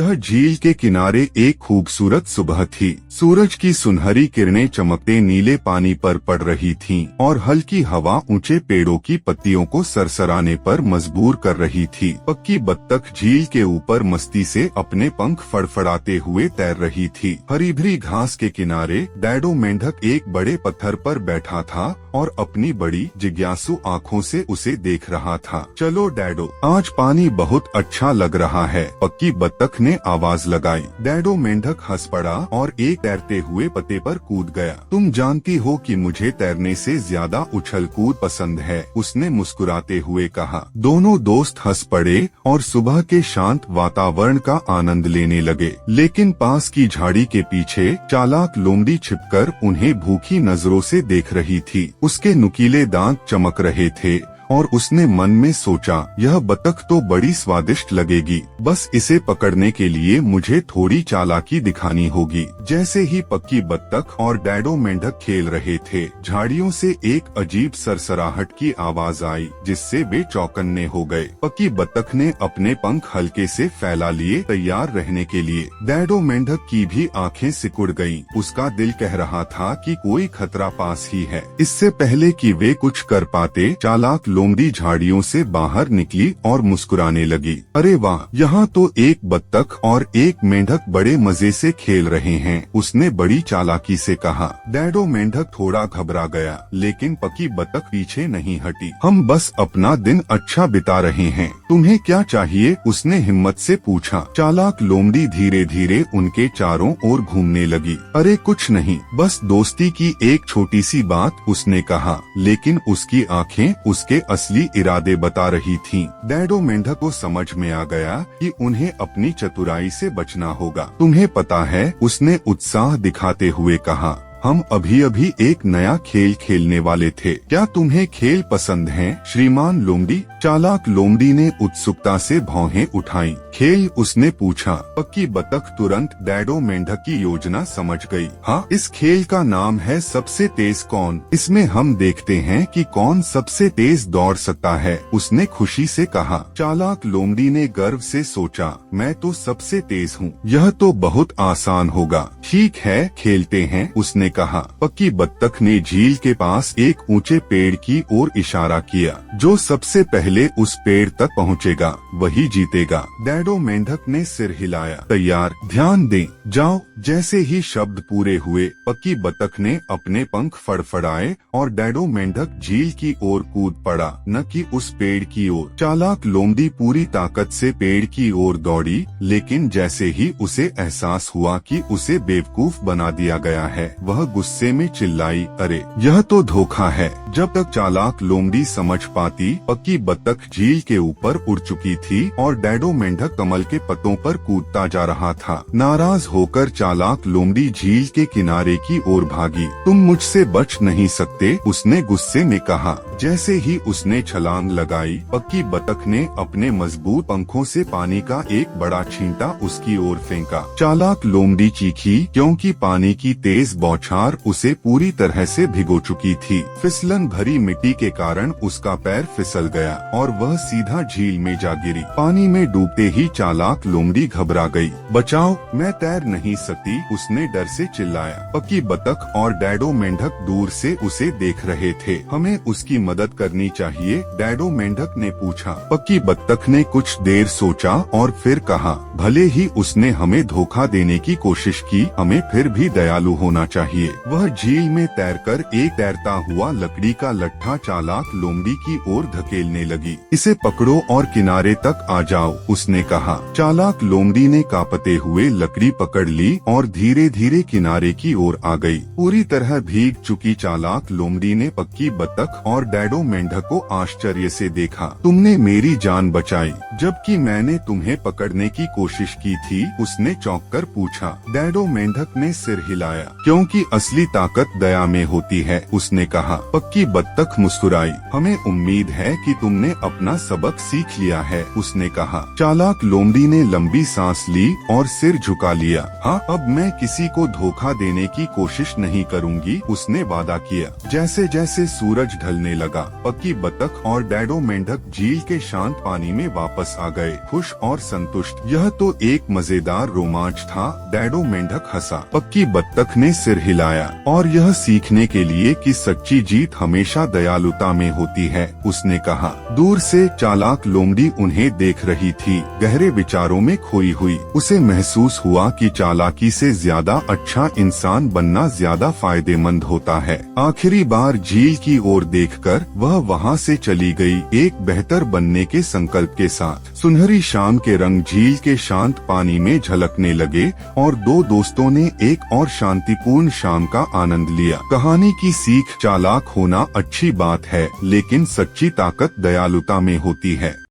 यह झील के किनारे एक खूबसूरत सुबह थी। सूरज की सुनहरी किरणें चमकते नीले पानी पर पड़ रही थीं और हल्की हवा ऊंचे पेड़ों की पत्तियों को सरसराने पर मजबूर कर रही थी। पक्की बत्तख झील के ऊपर मस्ती से अपने पंख फड़फड़ाते हुए तैर रही थी। हरी भरी घास के किनारे डैडो मेंढक एक बड़े पत्थर पर बैठा था और अपनी बड़ी जिज्ञासु आँखों से उसे देख रहा था। चलो डैडो, आज पानी बहुत अच्छा लग रहा है, पक्की बत्तख ने आवाज लगाई। डैडो मेंढक हंस पड़ा और एक तैरते हुए पत्ते पर कूद गया। तुम जानती हो कि मुझे तैरने से ज्यादा उछल कूद पसंद है, उसने मुस्कुराते हुए कहा। दोनों दोस्त हंस पड़े और सुबह के शांत वातावरण का आनंद लेने लगे। लेकिन पास की झाड़ी के पीछे चालाक लोमड़ी छिपकर उन्हें भूखी नजरों से देख रही थी। उसके नुकीले दांत चमक रहे थे और उसने मन में सोचा, यह बतख तो बड़ी स्वादिष्ट लगेगी, बस इसे पकड़ने के लिए मुझे थोड़ी चालाकी दिखानी होगी। जैसे ही पक्की बत्तख और डैडो मेंढक खेल रहे थे, झाड़ियों से एक अजीब सरसराहट की आवाज आई, जिससे वे चौकन्ने हो गए। पक्की बत्तख ने अपने पंख हल्के से फैला लिए, तैयार रहने के लिए। डैडो मेंढक की भी आंखें सिकुड़ गईं। उसका दिल कह रहा था कि कोई खतरा पास ही है। इससे पहले कि वे कुछ कर पाते, चालाक लोमड़ी झाड़ियों से बाहर निकली और मुस्कुराने लगी। अरे वाह, यहाँ तो एक बत्तख और एक मेंढक बड़े मजे से खेल रहे हैं, उसने बड़ी चालाकी से कहा। डैडो मेंढक थोड़ा घबरा गया, लेकिन पक्की बत्तख पीछे नहीं हटी। हम बस अपना दिन अच्छा बिता रहे हैं, तुम्हें क्या चाहिए, उसने हिम्मत से पूछा। चालाक लोमड़ी धीरे धीरे उनके चारों ओर घूमने लगी। अरे कुछ नहीं, बस दोस्ती की एक छोटी सी बात, उसने कहा। लेकिन उसकी आंखें उसके असली इरादे बता रही थीं। डैडो मेंढक को समझ में आ गया कि उन्हें अपनी चतुराई से बचना होगा। तुम्हें पता है, उसने उत्साह दिखाते हुए कहा, हम अभी अभी एक नया खेल खेलने वाले थे, क्या तुम्हें खेल पसंद हैं, श्रीमान लोमड़ी? चालाक लोमड़ी ने उत्सुकता से भौहें उठाईं। खेल, उसने पूछा। पक्की बतख तुरंत डैडो मेंढक की योजना समझ गई। हाँ, इस खेल का नाम है सबसे तेज कौन। इसमें हम देखते हैं कि कौन सबसे तेज दौड़ सकता है, उसने खुशी से कहा। चालाक लोमड़ी ने गर्व से सोचा, मैं तो सबसे तेज हूँ, यह तो बहुत आसान होगा। ठीक है, खेलते हैं, उसने कहा। पक्की बत्तख ने झील के पास एक ऊंचे पेड़ की ओर इशारा किया। जो सबसे पहले उस पेड़ तक पहुंचेगा, वही जीतेगा। डैडो मेंढक ने सिर हिलाया। तैयार, ध्यान दें, जाओ। जैसे ही शब्द पूरे हुए, पक्की बत्तख ने अपने पंख फड़फड़ाए और डैडो मेंढक झील की ओर कूद पड़ा, न कि उस पेड़ की ओर। चालाक लोमड़ी पूरी ताकत से पेड़ की ओर दौड़ी, लेकिन जैसे ही उसे एहसास हुआ कि उसे बेवकूफ बना दिया गया है, वह गुस्से में चिल्लाई, अरे यह तो धोखा है। जब तक चालाक लोमड़ी समझ पाती, पक्की बत्तख झील के ऊपर उड़ चुकी थी और डैडो मेंढक कमल के पत्तों पर कूदता जा रहा था। नाराज होकर चालाक लोमड़ी झील के किनारे की ओर भागी। तुम मुझसे बच नहीं सकते, उसने गुस्से में कहा। जैसे ही उसने छलांग लगाई, पक्की बत्तख ने अपने मजबूत पंखों से पानी का एक बड़ा छींटा उसकी ओर फेंका। चालाक लोमड़ी चीखी, क्योंकि पानी की तेज बौछार उसे पूरी तरह से भिगो चुकी थी। फिसलन भरी मिट्टी के कारण उसका पैर फिसल गया और वह सीधा झील में जा गिरी। पानी में डूबते ही चालाक लोमड़ी घबरा गई। बचाओ, मैं तैर नहीं सकती, उसने डर से चिल्लाया। पक्की बत्तख और डैडो मेंढक दूर से उसे देख रहे थे। हमें उसकी मदद करनी चाहिए, डैडो मेंढक ने पूछा। पक्की बत्तख ने कुछ देर सोचा और फिर कहा, भले ही उसने हमें धोखा देने की कोशिश की, हमें फिर भी दयालु होना चाहिए। वह झील में तैरकर एक तैरता हुआ लकड़ी का लट्ठा चालाक लोमड़ी की ओर धकेलने लगी। इसे पकड़ो और किनारे तक आ जाओ, उसने कहा। चालाक लोमड़ी ने कांपते हुए लकड़ी पकड़ ली और धीरे धीरे किनारे की ओर आ गई। पूरी तरह भीग चुकी चालाक लोमड़ी ने पक्की बत्तख और डैडो मेंढक को आश्चर्य से देखा। तुमने मेरी जान बचाई, जबकि मैंने तुम्हें पकड़ने की कोशिश की थी, उसने चौंक कर पूछा। डैडो मेंढक ने सिर हिलाया। क्योंकि असली ताकत दया में होती है, उसने कहा। पक्की बत्तख मुस्कुराई। हमें उम्मीद है कि तुमने अपना सबक सीख लिया है, उसने कहा। चालाक लोमड़ी ने लंबी सांस ली और सिर झुका लिया। हाँ, अब मैं किसी को धोखा देने की कोशिश नहीं करूँगी, उसने वादा किया। जैसे जैसे सूरज ढलने लगा, पक्की बत्तख और डैडो मेंढक झील के शांत पानी में वापस आ गए, खुश और संतुष्ट। यह तो एक मजेदार रोमांच था। डैडो मेंढक हंसा। पक्की बत्तख ने सिर हिलाया। और यह सीखने के लिए कि सच्ची जीत हमेशा दयालुता में होती है, उसने कहा। दूर से चालाक लोमड़ी उन्हें देख रही थी, गहरे विचारों में खोई हुई। उसे महसूस हुआ कि चालाकी से ज्यादा अच्छा इंसान बनना ज्यादा फायदेमंद होता है। आखिरी बार झील की ओर देखकर वह वहां से चली गई, एक बेहतर बनने के संकल्प के साथ। सुनहरी शाम के रंग झील के शांत पानी में झलकने लगे और दो दोस्तों ने एक और शांतिपूर्ण शाम का आनंद लिया। कहानी की सीख: चालाक होना अच्छी बात है, लेकिन सच्ची ताकत दयालुता में होती है।